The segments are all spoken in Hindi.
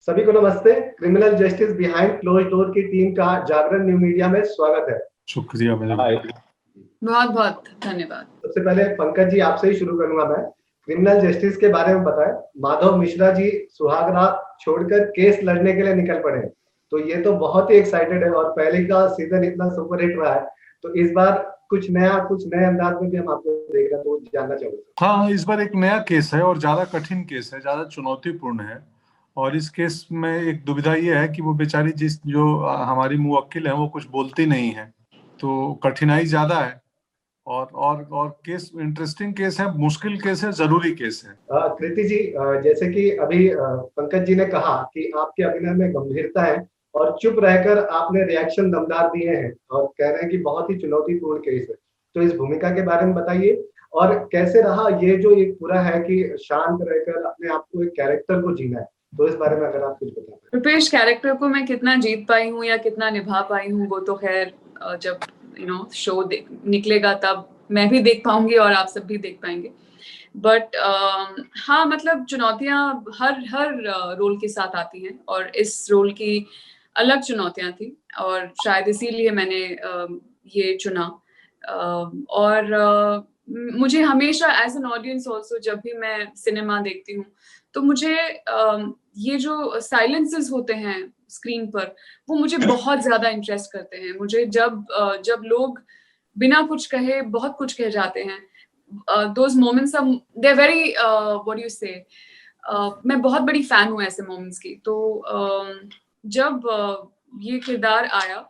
सभी को नमस्ते। Criminal justice behind close door की टीम का जागरण न्यू मीडिया में स्वागत है। शुक्रिया मेरे बहुत बहुत धन्यवाद। सबसे पहले पंकज जी आपसे ही शुरू करूंगा मैं। क्रिमिनल जस्टिस के बारे में बताएं। माधव मिश्रा जी सुहागरात छोड़कर केस लड़ने के लिए निकल पड़े, तो ये तो बहुत ही एक्साइटेड है और पहले का सीजन इतना सुपरहिट रहा है, तो इस बार कुछ नए अंदाज में भी हम आपको देख रहे हैं, तो जानना चाहूंगा। हाँ, इस बार एक नया केस है और ज्यादा कठिन केस है, ज्यादा चुनौतीपूर्ण है। और इस केस में एक दुविधा ये है कि वो बेचारी जो हमारी मुवक्किल है वो कुछ बोलती नहीं है, तो कठिनाई ज्यादा है। और केस इंटरेस्टिंग केस है, मुश्किल केस है, जरूरी केस है। कृति जी, जैसे कि अभी पंकज जी ने कहा कि आपके अभिनय में गंभीरता है और चुप रहकर आपने रिएक्शन दमदार दिए हैं और कह रहे हैं कि बहुत ही चुनौतीपूर्ण केस है, तो इस भूमिका के बारे में बताइए और कैसे रहा ये जो एक पूरा है कि शांत रहकर अपने आप को एक कैरेक्टर को जीना है, तो इस बारे में अगर आप कुछ बताएं। रुपेश, कैरेक्टर को मैं कितना जीत पाई हूँ या कितना निभा पाई हूँ वो तो खैर जब शो निकलेगा तब मैं भी देख पाऊंगी और आप सब भी देख पाएंगे। बट हाँ, मतलब चुनौतियां हर रोल के साथ आती हैं और इस रोल की अलग चुनौतियां थी और शायद इसीलिए मैंने ये चुना। और मुझे हमेशा एज एन ऑडियंस ऑल्सो जब भी मैं सिनेमा देखती हूँ तो मुझे ये जो साइलेंसेस होते हैं स्क्रीन पर वो मुझे बहुत ज्यादा इंटरेस्ट करते हैं। मुझे जब लोग बिना कुछ कहे बहुत कुछ कह जाते हैं, those moments are they're very what do you say, मैं बहुत बड़ी फैन हूँ ऐसे मोमेंट्स की। तो जब ये किरदार आया,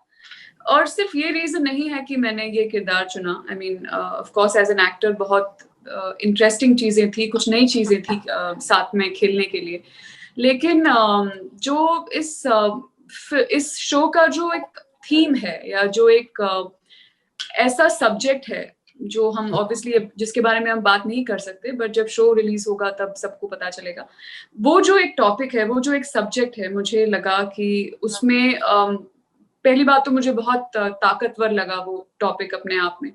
और सिर्फ ये रीजन नहीं है कि मैंने ये किरदार चुना, I mean of course as an actor बहुत इंटरेस्टिंग चीजें थी, कुछ नई चीजें थी साथ में खेलने के लिए, लेकिन जो इस शो का जो एक थीम है या जो एक ऐसा सब्जेक्ट है जो हम ऑब्वियसली जिसके बारे में हम बात नहीं कर सकते, बट जब शो रिलीज होगा तब सबको पता चलेगा। वो जो एक टॉपिक है, वो जो एक सब्जेक्ट है, मुझे लगा कि उसमें पहली बात तो मुझे बहुत ताकतवर लगा वो टॉपिक अपने आप में,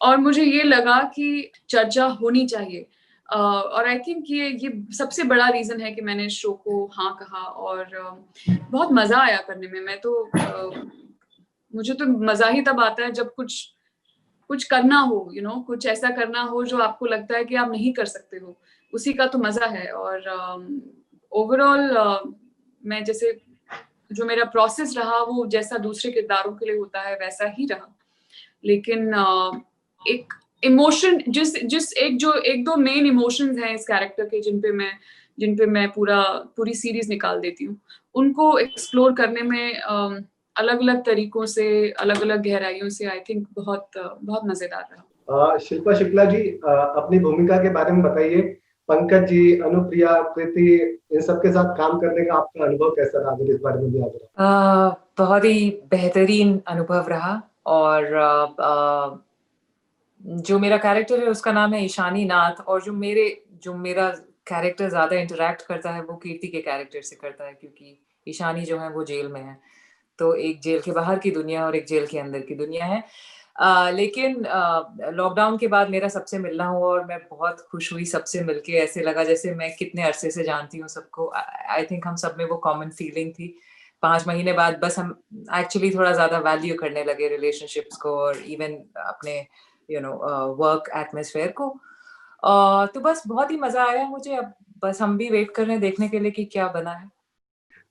और मुझे ये लगा कि चर्चा होनी चाहिए। और आई थिंक ये सबसे बड़ा रीजन है कि मैंने शो को हाँ कहा, और बहुत मजा आया करने में। मैं तो मुझे तो मजा ही तब आता है जब कुछ करना हो, कुछ ऐसा करना हो जो आपको लगता है कि आप नहीं कर सकते हो, उसी का तो मजा है। और ओवरऑल मैं जैसे जो मेरा प्रोसेस रहा वो जैसा दूसरे किरदारों के लिए होता है वैसा ही रहा, लेकिन एक इमोशन जिस एक दो मेन इमोशंस हैं इस कैरेक्टर के जिन पे मैं पूरी सीरीज निकाल देती हूँ, उनको एक्सप्लोर करने में अलग अलग तरीकों से, अलग अलग गहराइयों से आई थिंक बहुत मजेदार रहा। शिल्पा शुक्ला जी, अपनी भूमिका के बारे में बताइए। पंकज जी, अनुप्रिया, कृति, इन सबके साथ काम करने का आपका अनुभव कैसा रहा, इस बारे में भी आप बताएं। बहुत ही बेहतरीन अनुभव रहा, और जो मेरा कैरेक्टर है उसका नाम है ईशानी नाथ, और जो मेरा कैरेक्टर ज्यादा इंटरेक्ट करता है वो कीर्ति के कैरेक्टर से करता है, क्योंकि ईशानी जो है वो जेल में है, तो एक जेल के बाहर की दुनिया और एक जेल के अंदर की दुनिया है। लेकिन लॉकडाउन के बाद मेरा सबसे मिलना हुआ और मैं बहुत खुश हुई सबसे मिलके। ऐसे लगा जैसे मैं कितने अरसे से जानती हूँ सबको। आई थिंक हम सब में वो कॉमन फीलिंग थी। 5 महीने बाद बस हम एक्चुअली थोड़ा ज्यादा वैल्यू करने लगे रिलेशनशिप्स को और इवन अपने वर्क एटमॉस्फेयर को। तो बस बहुत ही मजा आया मुझे। अब बस हम भी वेट कर रहे हैं देखने के लिए कि क्या बना है।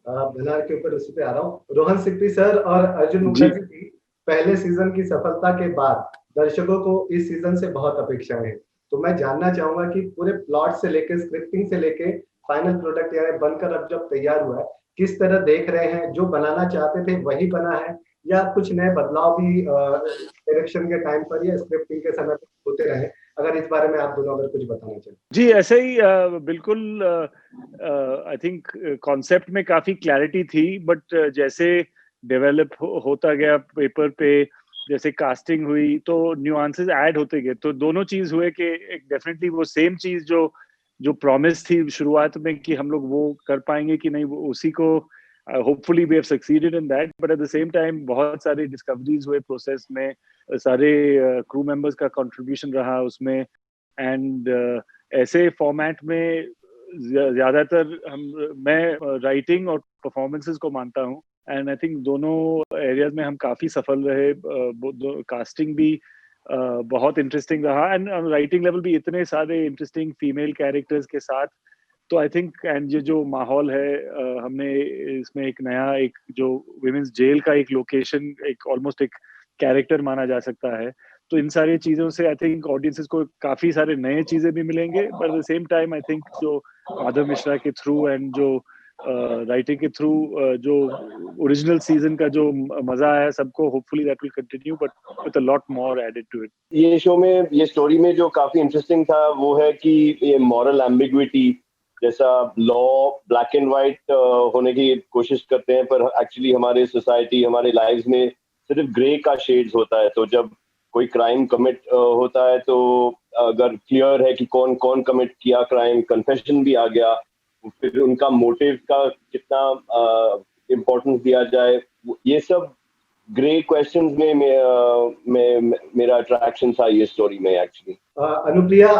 बनार के ऊपर उसी पे आ रहा हूँ। रोहन सिप्पी सर और अर्जुन मुखर्जी की पहले सीजन की सफलता के बाद दर्शकों को इस सीजन से बहुत अपेक्षाएं हैं, तो मैं जानना चाहूंगा कि पूरे प्लॉट से लेके, स्क्रिप्टिंग से लेके फाइनल प्रोडक्ट यानी बनकर अब जब तैयार हुआ है, किस तरह देख रहे हैं? जो बनाना चाहते थे वही बना है या कुछ नए बदलाव भी डायरेक्शन के टाइम पर या स्क्रिप्टिंग के समय पर होते रहे? अगर इस बारे में आप दोनों अगर कुछ बताना चाहें। जी, ऐसे ही बिल्कुल आई थिंक कॉन्सेप्ट में काफी क्लैरिटी थी, बट जैसे डेवलप होता गया पेपर पे, जैसे कास्टिंग हुई तो न्यूआंसेस ऐड होते गए, तो दोनों चीज हुए कि एक डेफिनेटली वो सेम चीज जो प्रॉमिस थी शुरुआत में कि हम लोग वो कर पाएंगे कि नहीं, वो उसी को hopefully we have succeeded in that. But at the same time बहुत सारी डिस्कवरीज हुए प्रोसेस में, सारे क्रू मेंबर्स का कंट्रीब्यूशन रहा उसमें, एंड ऐसे फॉर्मेट में ज्यादातर मैं राइटिंग और परफॉर्मेंसेस को मानता हूँ, एंड आई थिंक दोनों एरियाज में हम काफी सफल रहे। कास्टिंग भी बहुत इंटरेस्टिंग रहा, एंड राइटिंग लेवल भी इतने सारे इंटरेस्टिंग फीमेल कैरेक्टर्स के साथ। तो आई थिंक एंड ये जो माहौल है, हमने इसमें एक नया, एक जो विमेंस जेल का एक लोकेशन, एक ऑलमोस्ट एक कैरेक्टर माना जा सकता है। तो इन सारी चीजों से आई थिंक ऑडियंसेस को काफी सारे नए चीजें भी मिलेंगे, but at the same time I think जो माधव मिश्रा के थ्रू एंड जो राइटिंग के थ्रू जो ओरिजिनल सीजन का जो मजा आया सबको, hopefully that will continue but with a lot more added to it. ये शो में, ये स्टोरी में जो काफी इंटरेस्टिंग था वो है कि ये मॉरल एम्बिग्विटी, जैसा लॉ ब्लैक एंड व्हाइट होने की कोशिश करते हैं, पर एक्चुअली हमारे सोसाइटी, हमारे लाइव्स में सिर्फ ग्रे का शेड्स होता है। तो जब कोई क्राइम कमिट होता है तो अगर क्लियर है कि कौन कौन कमिट किया क्राइम, कन्फेशन भी आ गया, फिर उनका मोटिव का कितना इम्पोर्टेंस दिया जाए, ये सब ग्रे क्वेश्चंस में मेरा अट्रैक्शन था ये स्टोरी में एक्चुअली। अनुप्रिया,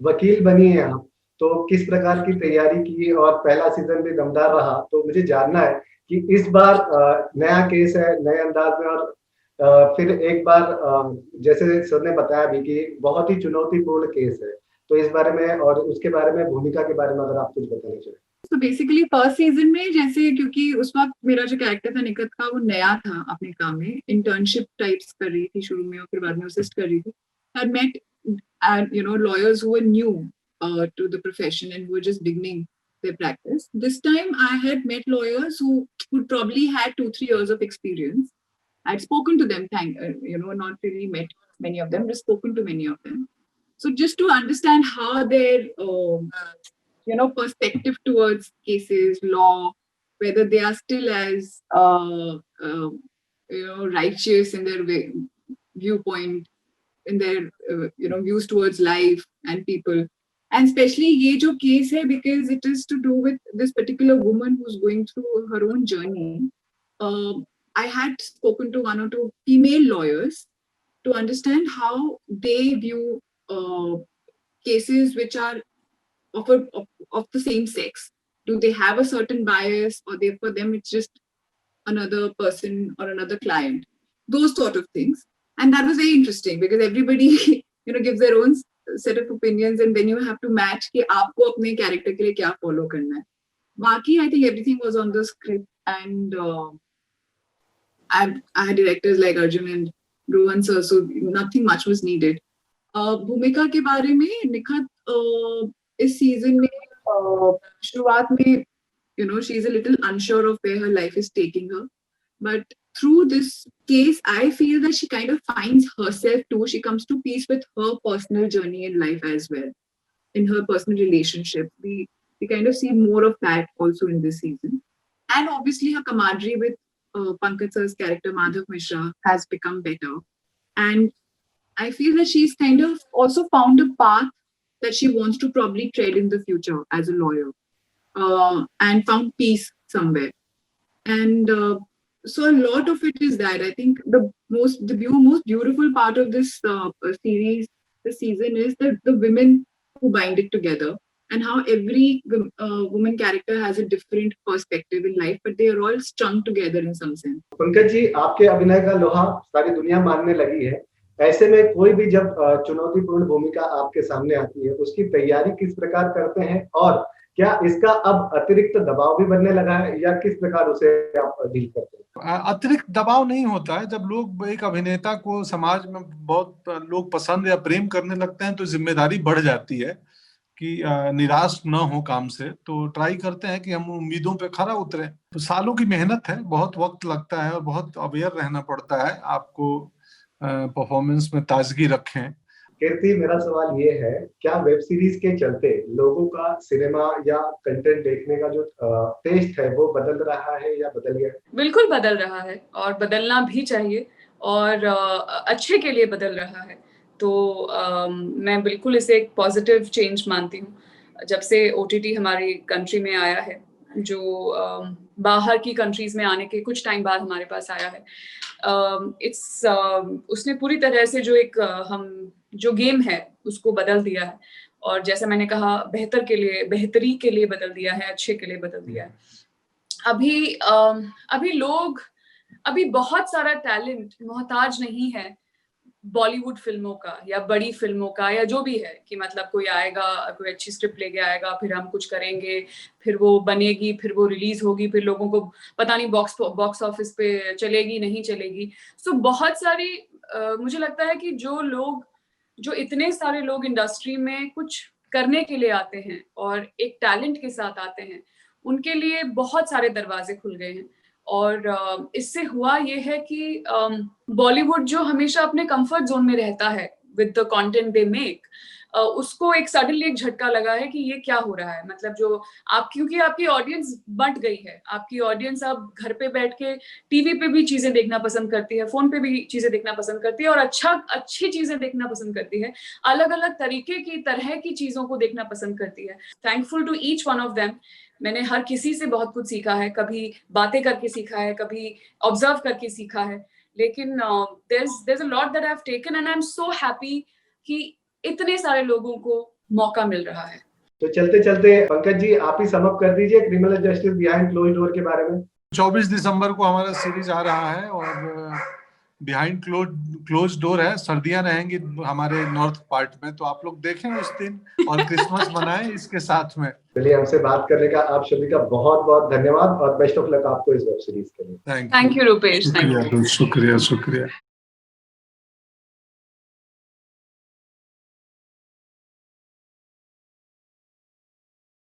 वकील बनी है आप, तो किस प्रकार की तैयारी की, और पहला सीजन भी दमदार रहा, तो मुझे जानना है कि इस बार नया केस है, नए अंदाज में, और फिर एक बार जैसे सर ने बताया भी कि बहुत ही चुनौतीपूर्ण केस है, तो इस बारे में और उसके बारे में, भूमिका के बारे में अगर आप कुछ बताना चाहें। तो बेसिकली फर्स्ट सीजन में, जैसे क्योंकि उस वक्त मेरा जो कैरेक्टर था निकत का, वो नया था अपने काम में, इंटर्नशिप टाइप्स कर रही थी शुरू में और फिर बाद में असिस्ट कर रही थी। Had met lawyers who were new to the profession and were just beginning their practice. This time I had met lawyers who probably had 2-3 years of experience. I'd spoken to them, not really met many of them, just spoken to many of them. So just to understand how their perspective towards cases, law, whether they are still as righteous in their viewpoint, in their views towards life and people, and especially ye jo case hai, because it is to do with this particular woman who's going through her own journey. I had spoken to 1 or 2 female lawyers to understand how they view cases which are of the same sex. Do they have a certain bias, or for them it's just another person or another client? Those sort of things. And that was very interesting because everybody gives their own set of opinions, and then you have to match कि आपको अपने character के लिए क्या follow करना है. बाकी I think everything was on the script, and I had directors like Arjun and Rohan sir, so nothing much was needed. भूमिका के बारे में, निखत इस सीजन में शुरुआत में she is a little unsure of where her life is taking her, but through this case I feel that she kind of finds herself too. She comes to peace with her personal journey in life as well, in her personal relationship. We kind of see more of that also in this season, and obviously her camaraderie with Pankaj sir's character Madhav Mishra has become better, and I feel that she's kind of also found a path that she wants to probably tread in the future as a lawyer, and found peace somewhere. And so a lot of it is that I think the most beautiful part of this series, this season, is the women who bind it together, and how every woman character has a different perspective in life, but they are all strung together in some sense. Pankaj ji, आपके अभिनय का लोहा सारी दुनिया मानने लगी है। ऐसे में कोई भी जब चुनौतीपूर्ण भूमिका आपके सामने आती है, उसकी तैयारी किस प्रकार करते हैं, और क्या इसका अब अतिरिक्त दबाव भी बनने लगा है, या किस प्रकार उसे आप डील करते हैं? अतिरिक्त दबाव नहीं होता है। जब लोग एक अभिनेता को समाज में बहुत लोग पसंद या प्रेम करने लगते हैं, तो जिम्मेदारी बढ़ जाती है कि निराश न हो काम से। तो ट्राई करते हैं कि हम उम्मीदों पे खरा उतरे। तो सालों की मेहनत है, बहुत वक्त लगता है और बहुत अवेयर रहना पड़ता है। आपको परफॉर्मेंस में ताजगी रखें। कीर्ति, मेरा सवाल ये है, क्या वेब सीरीज के चलते लोगों का सिनेमा या कंटेंट देखने का जो टेस्ट है वो बदल रहा है या बदल गया? बिल्कुल बदल रहा है, और बदलना भी चाहिए, और अच्छे के लिए बदल रहा है। तो मैं बिल्कुल इसे एक पॉजिटिव चेंज मानती हूँ। जब से OTT हमारी कंट्री में आया है, जो बाहर की कंट्रीज में आने के कुछ टाइम बाद हमारे पास आया है, उसने पूरी तरह से जो गेम है उसको बदल दिया है। और जैसे मैंने कहा बेहतर के लिए, बेहतरी के लिए बदल दिया है, अच्छे के लिए बदल दिया है। अभी बहुत सारा टैलेंट मोहताज नहीं है बॉलीवुड फिल्मों का या बड़ी फिल्मों का या जो भी है, कि मतलब कोई आएगा, कोई अच्छी स्क्रिप्ट लेके आएगा, फिर हम कुछ करेंगे, फिर वो बनेगी, फिर वो रिलीज होगी, फिर लोगों को पता नहीं बॉक्स ऑफिस पे चलेगी नहीं चलेगी। सो बहुत सारी मुझे लगता है कि जो इतने सारे लोग इंडस्ट्री में कुछ करने के लिए आते हैं और एक टैलेंट के साथ आते हैं, उनके लिए बहुत सारे दरवाजे खुल गए हैं। और इससे हुआ ये है कि बॉलीवुड जो हमेशा अपने कंफर्ट जोन में रहता है with the content they make, उसको एक सडनली एक झटका लगा है कि ये क्या हो रहा है। मतलब जो क्योंकि आपकी ऑडियंस बंट गई है, आपकी ऑडियंस अब घर पे बैठ के टीवी पे भी चीजें देखना पसंद करती है, फोन पे भी चीजें देखना पसंद करती है, और अच्छी चीजें देखना पसंद करती है, अलग अलग तरीके की तरह की चीजों को देखना पसंद करती है। Thankful to each one of them. मैंने हर किसी से बहुत कुछ सीखा है, कभी बातें करके सीखा है, कभी ऑब्जर्व करके सीखा है, लेकिन there's a lot that I've taken and I'm so happy कि इतने सारे लोगों को मौका मिल रहा है। तो चलते चलते पंकज जी आप ही सम अप कर दीजिए criminal justice behind closed door के बारे में। 24 दिसंबर को हमारा सीरीज आ रहा है और बिहाइंड क्लोज डोर है। सर्दियां रहेंगी हमारे नॉर्थ पार्ट में, तो आप लोग देखें उस दिन और क्रिसमस मनाएं इसके साथ में। चलिए, हमसे बात करने का आप सभी का बहुत बहुत धन्यवाद और बेस्ट ऑफ लक आपको इस वेब सीरीज के लिए। Thank you Rupesh. शुक्रिया।